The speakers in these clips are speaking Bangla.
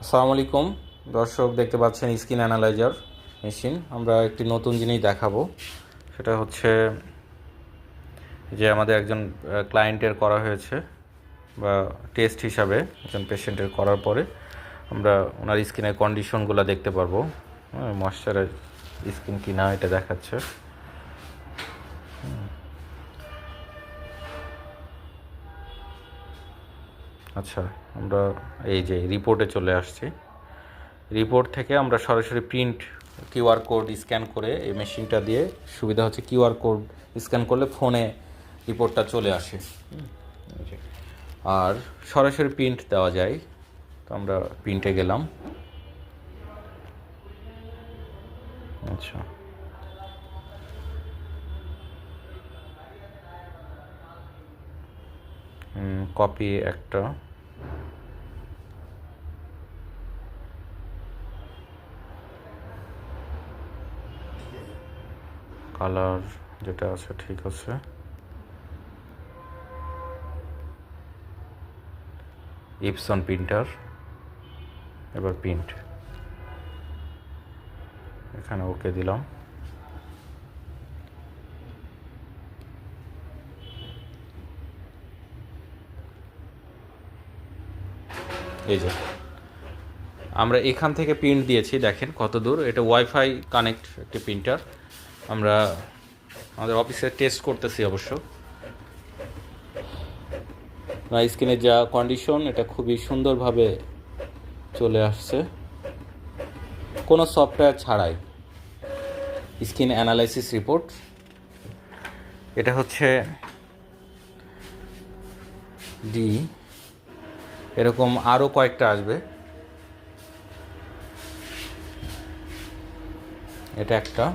আসসালামু আলাইকুম দর্শক, দেখতে পাচ্ছেন স্কিন অ্যানালাইজার মেশিন। আমরা একটি নতুন জিনিস দেখাবো, সেটা হচ্ছে যে আমাদের একজন ক্লায়েন্টের করা হয়েছে বা টেস্ট হিসাবে একজন পেশেন্টের করার পরে আমরা ওনার স্কিনের কন্ডিশনগুলো দেখতে পারবো। ময়েশ্চারাইজ স্কিন কি না এটা দেখাচ্ছে। আচ্ছা, আমরা এই যে রিপোর্টে চলে আসছি। রিপোর্ট থেকে আমরা সরাসরি প্রিন্ট কিউআর কোড স্ক্যান করে এই মেশিনটা দিয়ে সুবিধা হচ্ছে কিউআর কোড স্ক্যান করলে ফোনে রিপোর্টটা চলে আসে। আর সরাসরি প্রিন্ট দেওয়া যায়। তো আমরা প্রিন্টে গেলাম। আচ্ছা, কপি একটা, কালার যেটা আছে ঠিক আছে। ইপসন প্রিন্টার, এবার প্রিন্ট, এখানে ওকে দিলাম। এই যে আমরা এখান থেকে প্রিন্ট দিয়েছি, দেখেন কত দূর। এটা ওয়াইফাই কানেক্ট একটি প্রিন্টার। আমরা আমাদের অফিসে টেস্ট করতেছি অবশ্য। স্ক্রিনের যা কন্ডিশন, এটা খুবই সুন্দরভাবে চলে আসছে কোনো সফটওয়্যার ছাড়াই। স্কিন অ্যানালাইসিস রিপোর্ট, এটা হচ্ছে ডি, এরকম আরও কয়েকটা আসবে। এটা একটা,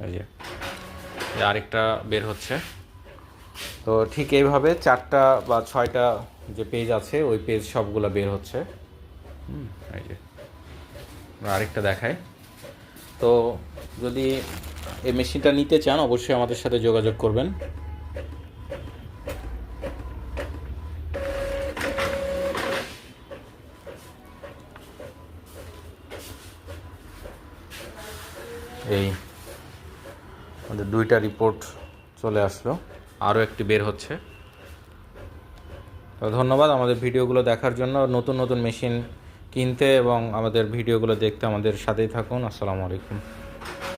এই যে আরেকটা বের হচ্ছে। তো ঠিক এইভাবে 4টা বা 6টা যে পেজ আছে ওই পেজ সবগুলো বের হচ্ছে। এই যে আরেকটা দেখায়। তো যদি এই মেশিনটা নিতে চান অবশ্যই আমাদের সাথে যোগাযোগ করবেন। এই আমাদের 2টা রিপোর্ট চলে আসলো, আরও একটি বের হচ্ছে। তো ধন্যবাদ আমাদের ভিডিওগুলো দেখার জন্য। নতুন নতুন মেশিন কিনতে এবং আমাদের ভিডিওগুলো দেখতে আমাদের সাথেই থাকুন। আসসালামু আলাইকুম।